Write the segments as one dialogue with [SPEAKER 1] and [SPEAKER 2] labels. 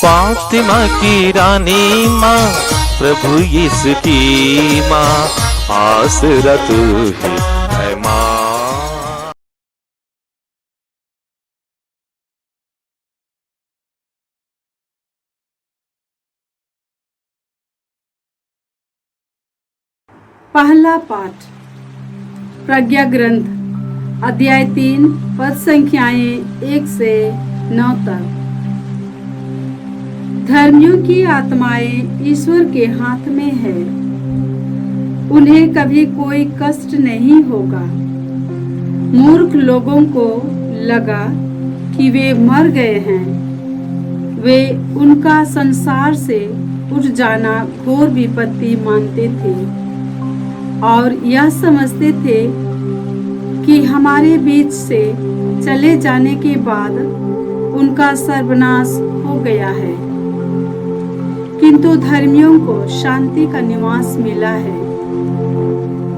[SPEAKER 1] फातिमा की रानी माँ, प्रभु यीशु की माँ, आसरा तू ही है माँ।
[SPEAKER 2] पहला पाठ प्रज्ञा ग्रंथ अध्याय 3 पद संख्याएं 1 से 9 तक। धर्मियों की आत्माएं ईश्वर के हाथ में है, उन्हें कभी कोई कष्ट नहीं होगा। मूर्ख लोगों को लगा कि वे मर गए हैं। वे उनका संसार से उठ जाना घोर विपत्ति मानते थे और यह समझते थे कि हमारे बीच से चले जाने के बाद उनका सर्वनाश हो गया है। किंतु धर्मियों को शांति का निवास मिला है।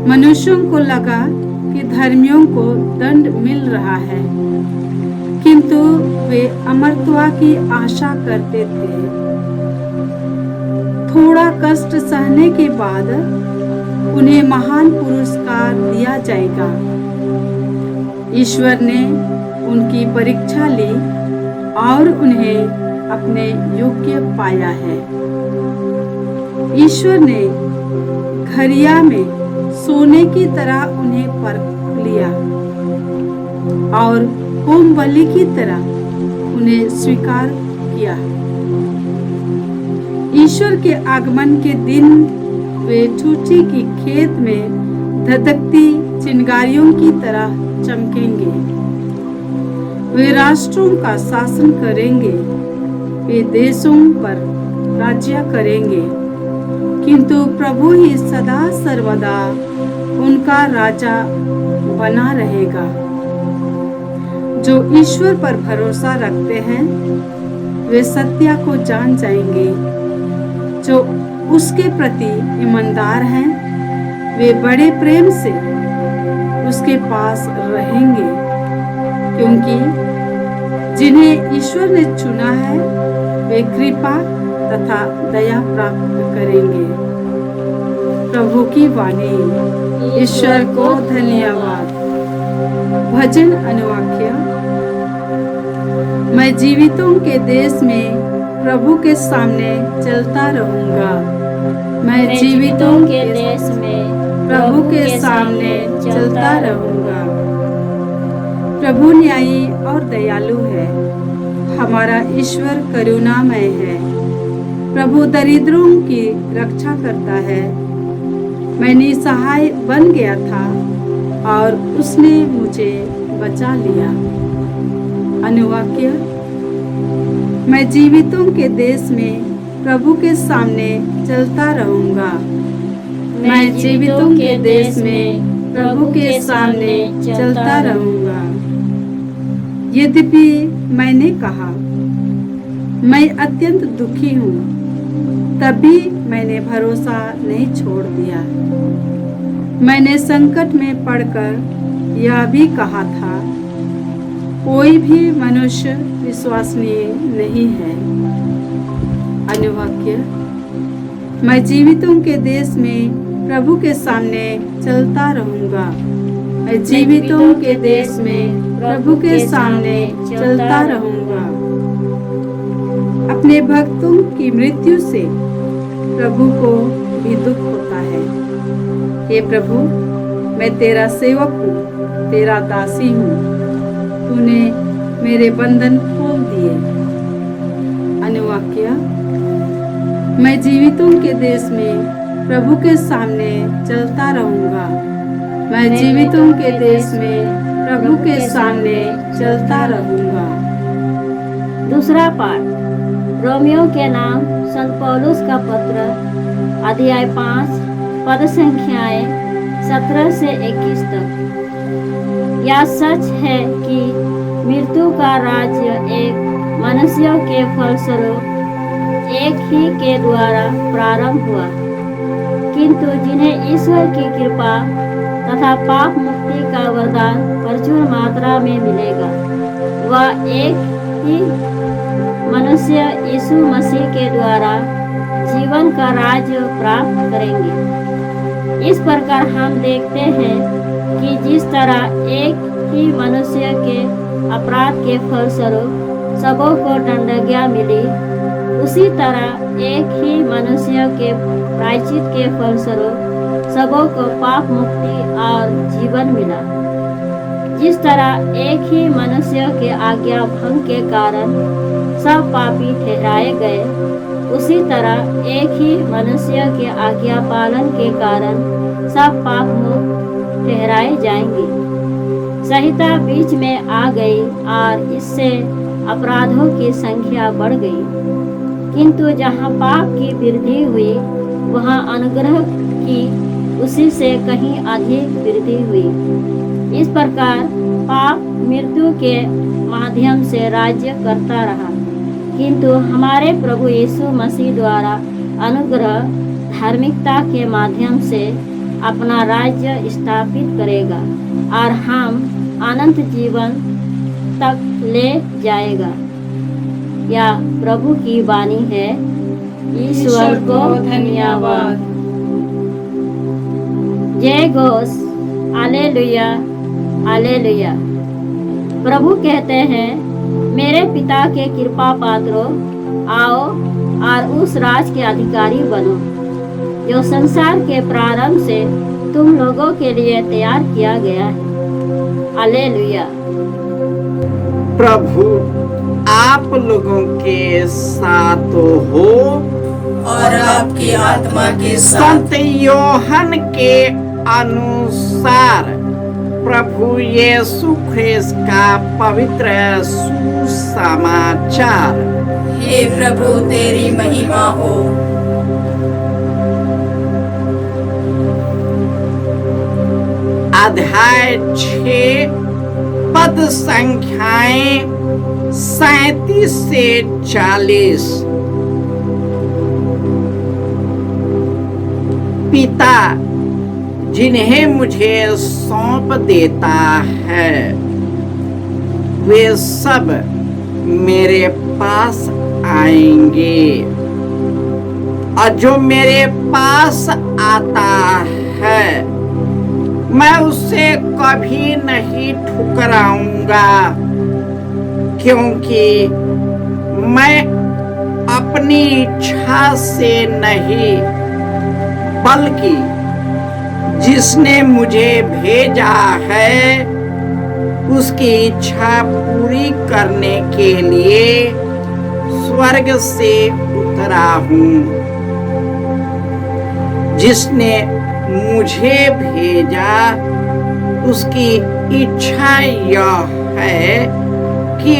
[SPEAKER 2] मनुष्यों को लगा कि धर्मियों को दंड मिल रहा है, किंतु वे अमरत्व की आशा करते थे। थोड़ा कष्ट सहने के बाद उन्हें महान पुरस्कार दिया जाएगा। ईश्वर ने उनकी परीक्षा ली और उन्हें अपने योग्य पाया है। ईश्वर ने घड़िया में सोने की तरह उन्हें परख लिया और होम बलि की तरह उन्हें स्वीकार किया। ईश्वर के आगमन के दिन वे ठूठी की खेत में धधकती चिंगारियों की तरह चमकेंगे। वे राष्ट्रों का शासन करेंगे, वे देशों पर राज्य करेंगे, किंतु प्रभु ही सदा सर्वदा उनका राजा बना रहेगा। जो ईश्वर पर भरोसा रखते हैं वे सत्य को जान जाएंगे। जो उसके प्रति ईमानदार हैं वे बड़े प्रेम से उसके पास रहेंगे, क्योंकि जिन्हें ईश्वर ने चुना है वे कृपा तथा दया प्राप्त करेंगे। प्रभु की वाणी। ईश्वर को धन्यवाद। भजन अनुवाक्य। मैं जीवितों के देश में प्रभु के सामने चलता रहूंगा। मैं जीवितों के देश में प्रभु के सामने चलता रहूंगा। प्रभु न्यायी और दयालु है। हमारा ईश्वर करुणामय है। प्रभु दरिद्रों की रक्षा करता है। मैं निसहाय बन गया था और उसने मुझे बचा लिया। अनुवाक्य। मैं जीवितों के देश में प्रभु के सामने चलता रहूंगा। मैं जीवितों के देश में प्रभु के सामने चलता रहूंगा। यद्यपि मैंने कहा मैं अत्यंत दुखी हूँ, तब भी मैंने भरोसा नहीं छोड़ दिया। मैंने संकट में पड़कर यह भी कहा था, कोई भी मनुष्य विश्वसनीय नहीं है। अनुवाक्य। मैं जीवितों के देश में प्रभु के सामने चलता रहूंगा। मैं जीवितों के देश में प्रभु के सामने चलता रहूंगा। अपने भक्तों की मृत्यु से प्रभु को भी दुख होता है। हे प्रभु, मैं तेरा सेवक हूँ, तेरा दासी हूँ। तूने मेरे बंधन खोल दिए। अनुवाक्य। मैं जीवितों के देश में प्रभु के सामने चलता रहूंगा। मैं जीवितों के देश में प्रभु के सामने चलता रहूंगा।
[SPEAKER 3] दूसरा पाठ रोमियो के नाम संत पौलुस का पत्र अध्याय 5 पद संख्याएं 17 से 21 तक। यह सच है कि मृत्यु का राज्य एक मनुष्य के फलस्वरूप एक ही के द्वारा प्रारंभ हुआ, किंतु जिन्हें ईश्वर की कृपा तथा पाप मुक्ति का वरदान प्रचुर मात्रा में मिलेगा, वह एक ही मनुष्य यीशु मसीह के द्वारा जीवन का राज्य प्राप्त करेंगे। इस प्रकार हम देखते हैं कि जिस तरह एक ही मनुष्य के अपराध के फलस्वरूप सबों को दंडाज्ञा मिली, उसी तरह एक ही मनुष्य के प्रायश्चित के फलस्वरूप सबों को पाप मुक्ति और जीवन मिला। जिस तरह एक ही मनुष्य के आज्ञा भंग के कारण सब पापी ठहराए गए, उसी तरह एक ही मनुष्य के आज्ञा पालन के कारण सब पाप मुक्त ठहराए जाएंगे। संहिता बीच में आ गई और इससे अपराधों की संख्या बढ़ गई, किंतु जहाँ पाप की वृद्धि हुई वहाँ अनुग्रह की उसी से कहीं अधिक वृद्धि हुई। इस प्रकार पाप मृत्यु के माध्यम से राज्य करता रहा, किंतु हमारे प्रभु यीशु मसीह द्वारा अनुग्रह धार्मिकता के माध्यम से अपना राज्य स्थापित करेगा और हम अनंत जीवन तक ले जाएगा। या प्रभु की वाणी है। ईश्वर को धन्यवाद। जय घोष, हालेलुया, हालेलुया। प्रभु कहते हैं, मेरे पिता के कृपा पात्रों, आओ और उस राज के अधिकारी बनो जो संसार के प्रारंभ से तुम लोगों के लिए तैयार किया गया है। हालेलुया।
[SPEAKER 4] प्रभु आप लोगों के साथ हो
[SPEAKER 5] और आपकी आत्मा के साथ।
[SPEAKER 4] संत योहन के अनुसार प्रभु यीशु ख्रिस्त का पवित्र सुसमाचार।
[SPEAKER 5] हे प्रभु तेरी महिमा हो।
[SPEAKER 4] अध्याय 6 पद संख्याएं 37 से 40। पिता जिन्हें मुझे सौंप देता है वे सब मेरे पास आएंगे, और जो मेरे पास आता है मैं उसे कभी नहीं ठुकराऊंगा, क्योंकि मैं अपनी इच्छा से नहीं बल्कि जिसने मुझे भेजा है उसकी इच्छा पूरी करने के लिए स्वर्ग से उतरा हूँ। जिसने मुझे भेजा उसकी इच्छा यह है कि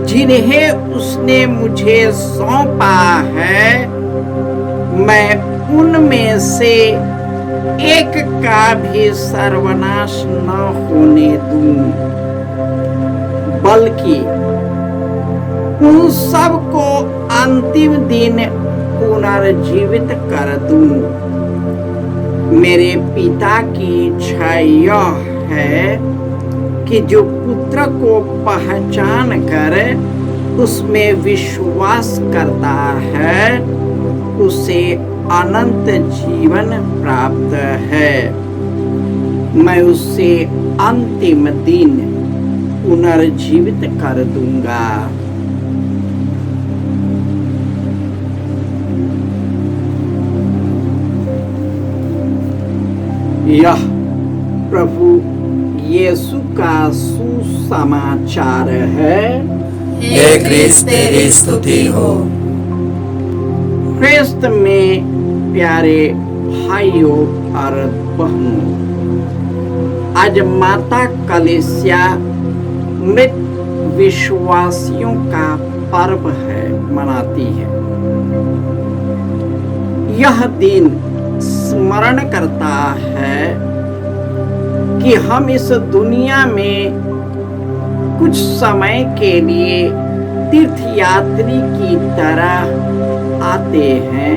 [SPEAKER 4] जिन्हें उसने मुझे सौंपा है मैं उनमें से एक का भी सर्वनाश न होने दूं, बल्कि उन सब को अंतिम दिन पुनर्जीवित कर दूं। मेरे पिता की इच्छा यह है कि जो पुत्र को पहचान कर उसमें विश्वास करता है उसे अनंत जीवन प्राप्त है। मैं उसे अंतिम दिन पुनर्जीवित कर दूंगा। यह प्रभु यीशु का सुसमाचार है।
[SPEAKER 5] हे क्रिस्त तेरी स्तुति हो।
[SPEAKER 4] ख्रिस्त में प्यारे भाइयों और बहनों, आज माता कलीसिया मृत विश्वासियों का पर्व है, मनाती है। यह दिन स्मरण करता है कि हम इस दुनिया में कुछ समय के लिए तीर्थयात्री की तरह आते हैं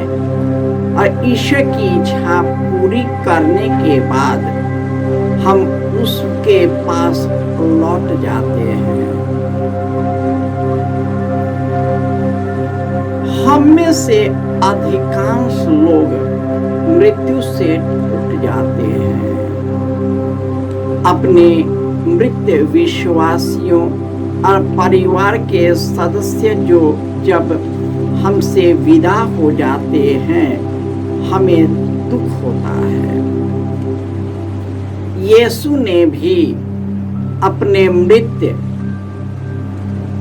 [SPEAKER 4] और ईश्वर की इच्छा पूरी करने के बाद हम उसके पास लौट जाते हैं। हम में से अधिकांश लोग मृत्यु से उठ जाते हैं। अपने मृत विश्वासियों और परिवार के सदस्य जो जब हमसे विदा हो जाते हैं, हमें दुख होता है। यीशु ने भी अपने मृत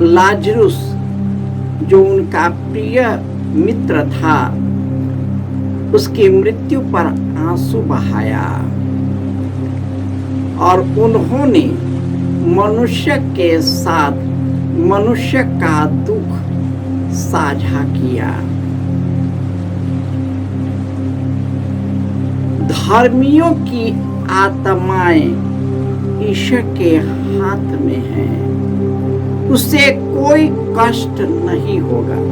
[SPEAKER 4] लाजरुस, जो उनका प्रिय मित्र था, उसकी मृत्यु पर आंसू बहाया और उन्होंने मनुष्य के साथ मनुष्य का दुख साझा किया। धर्मियों की आत्माएं ईश्वर के हाथ में हैं, उसे कोई कष्ट नहीं होगा।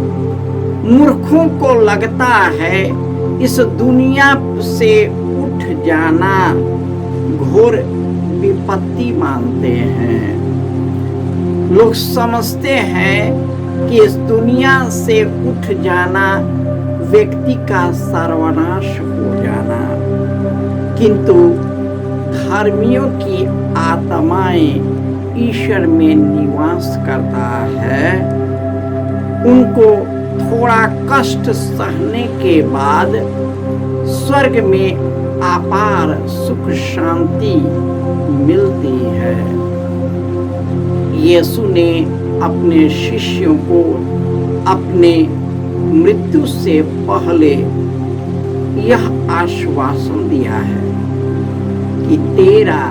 [SPEAKER 4] मूर्खों को लगता है इस दुनिया से उठ जाना घोर विपत्ति मानते हैं। लोग समझते हैं कि इस दुनिया से उठ जाना व्यक्ति का सर्वनाश हो जाना, किंतु धर्मियों की आत्माएं ईश्वर में निवास करता है। उनको थोड़ा कष्ट सहने के बाद स्वर्ग में अपार सुख शांति मिलती है। यीशु ने अपने शिष्यों को अपने मृत्यु से पहले यह आश्वासन दिया है कि तेरा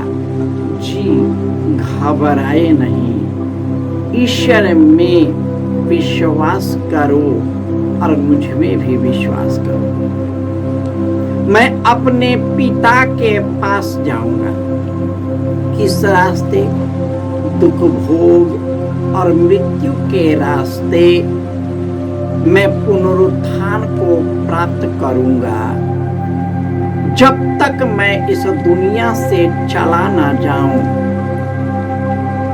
[SPEAKER 4] जी घबराए नहीं, ईश्वर में विश्वास करो और मुझ में भी विश्वास करो। मैं अपने पिता के पास जाऊंगा। किस रास्ते? दुख भोग और मृत्यु के रास्ते मैं पुनरुत्थान को प्राप्त करूंगा। जब तक मैं इस दुनिया से चला ना जाऊं,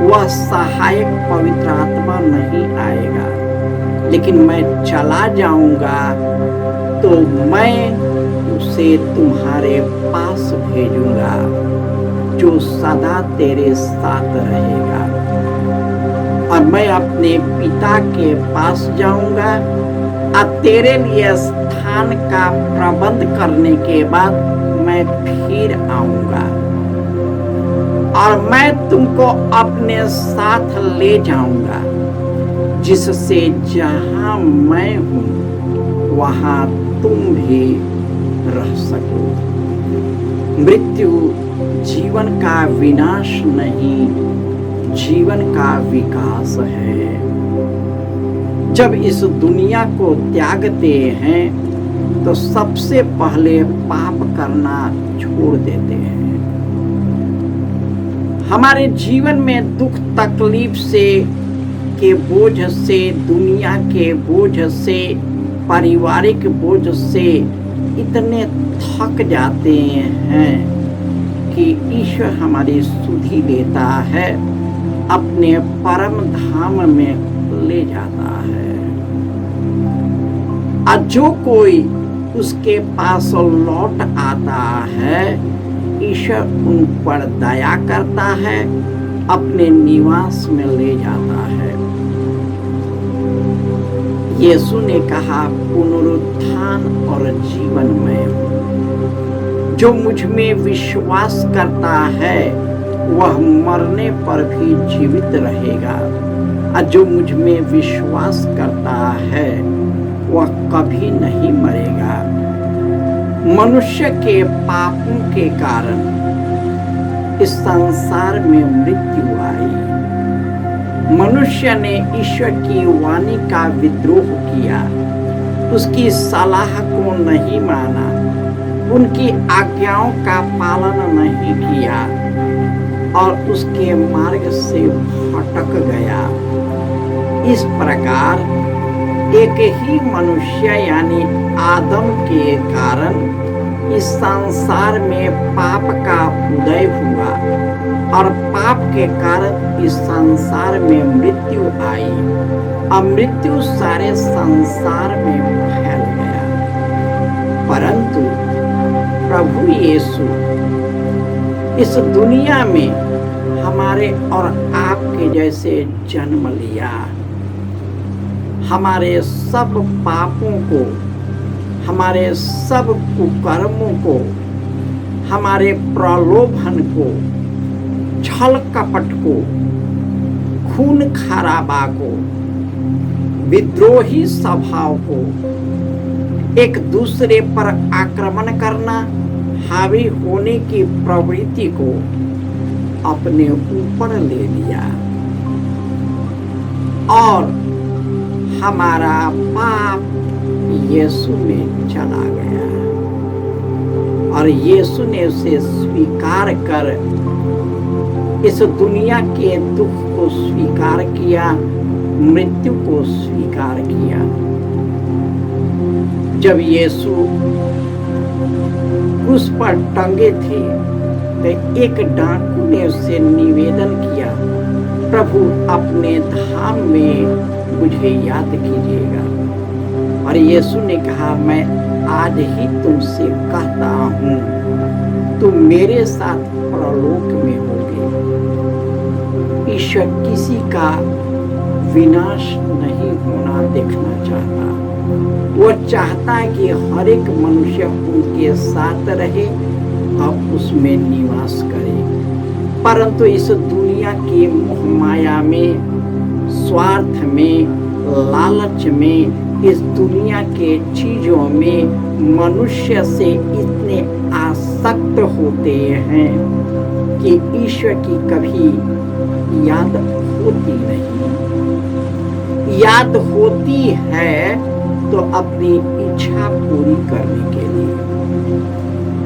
[SPEAKER 4] वह सहायक पवित्र आत्मा नहीं आएगा, लेकिन मैं चला जाऊंगा तो मैं उसे तुम्हारे पास भेजूंगा, जो सदा तेरे साथ रहेगा। और मैं अपने पिता के पास जाऊंगा और तेरे लिए स्थान का प्रबंध करने के बाद मैं फिर आऊंगा और मैं तुमको अपने साथ ले जाऊंगा, जिससे जहां मैं हूं वहां तुम भी रह सको। मृत्यु जीवन का विनाश नहीं, जीवन का विकास है। जब इस दुनिया को त्यागते हैं तो सबसे पहले पाप करना छोड़ देते हैं। हमारे जीवन में दुख तकलीफ से के बोझ से, दुनिया के बोझ से, पारिवारिक बोझ से इतने थक जाते हैं कि ईश्वर हमारी सुधि लेता है, अपने परम धाम में ले जाता है। और जो कोई उसके पास लौट आता है, ईश्वर उन पर दया करता है, अपने निवास में ले जाता है। यीशु ने कहा, पुनरुत्थान और जीवन में जो मुझ में विश्वास करता है वह मरने पर भी जीवित रहेगा, और जो मुझ में विश्वास करता है वह कभी नहीं मरेगा। मनुष्य के पापों के कारण इस संसार में मृत्यु आई। मनुष्य ने ईश्वर की वाणी का विद्रोह किया, उसकी सलाह को नहीं माना, उनकी आज्ञाओं का पालन नहीं किया और उसके मार्ग से भटक गया। इस प्रकार एक ही मनुष्य यानी आदम के कारण इस संसार में पाप का उदय हुआ और पाप के कारण इस संसार में मृत्यु आई और मृत्यु सारे संसार में फैल गया। परंतु प्रभु यीशु इस दुनिया में हमारे और आपके जैसे जन्म लिया, हमारे सब पापों को, हमारे सब कुकर्मों को, हमारे प्रलोभन को, छल कपट को, खून खराबा को, विद्रोही स्वभाव को, एक दूसरे पर आक्रमण करना, हावी होने की प्रवृत्ति को अपने ऊपर ले लिया और हमारा पाप यीशु में चला गया और यीशु ने उसे स्वीकार कर इस दुनिया के दुख को स्वीकार किया, मृत्यु को स्वीकार किया। जब यीशु क्रूस पर टंगे थे तो एक डाकू ने उससे निवेदन किया, प्रभु अपने धाम में मुझे याद कीजिएगा। और यीशु ने कहा, मैं आज ही तुमसे कहता हूँ, तुम मेरे साथ परलोक में होगे। ईश्वर किसी का विनाश नहीं होना देखना चाहता। वो चाहता है कि हर एक मनुष्य उनके साथ रहे और उसमें निवास करे। परंतु इस दुनिया की मोह माया में, स्वार्थ में, लालच में, इस दुनिया के चीजों में मनुष्य से इतने आसक्त होते हैं कि ईश्वर की कभी याद होती नहीं। याद होती है तो अपनी इच्छा पूरी करने के लिए,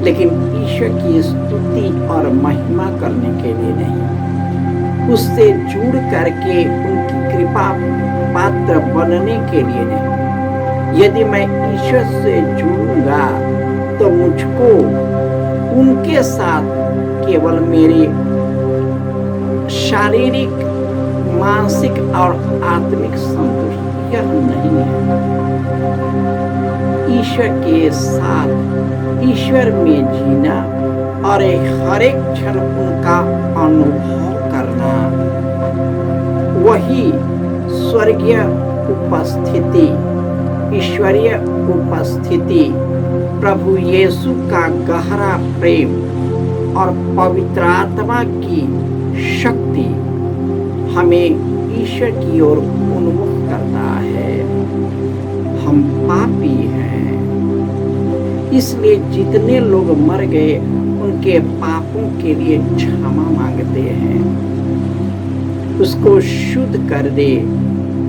[SPEAKER 4] लेकिन ईश्वर की स्तुति और महिमा करने के लिए नहीं, उससे जुड़ करके उनकी कृपा पात्र बनने के लिए नहीं। यदि मैं ईश्वर से जुड़ूंगा तो मुझको उनके साथ केवल मेरे शारीरिक, मानसिक और आत्मिक संतुष्टि नहीं है। ईश्वर के साथ, ईश्वर में जीना और हर एक क्षण उनका अनुभव करना, वही स्वर्गीय उपस्थिति, ईश्वरीय उपस्थिति, प्रभु यीशु का गहरा प्रेम और पवित्र आत्मा की शक्ति हमें ईश्वर की ओर उन्मुख करता है। हम पापी हैं, इसलिए जितने लोग मर गए उनके पापों के लिए क्षमा मांगते हैं, उसको शुद्ध कर दे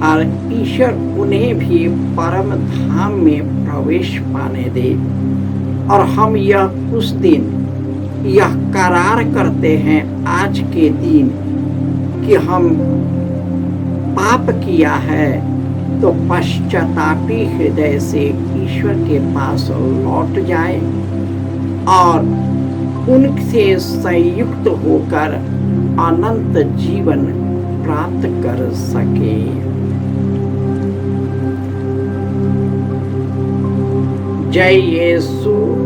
[SPEAKER 4] और ईश्वर उन्हें भी परम धाम में प्रवेश पाने दे। और हम यह उस दिन यह करार करते हैं आज के दिन कि हम पाप किया है तो पश्चातापी हृदय से ईश्वर के पास लौट जाए और उनसे संयुक्त होकर अनंत जीवन प्राप्त कर सके। जय यीशु।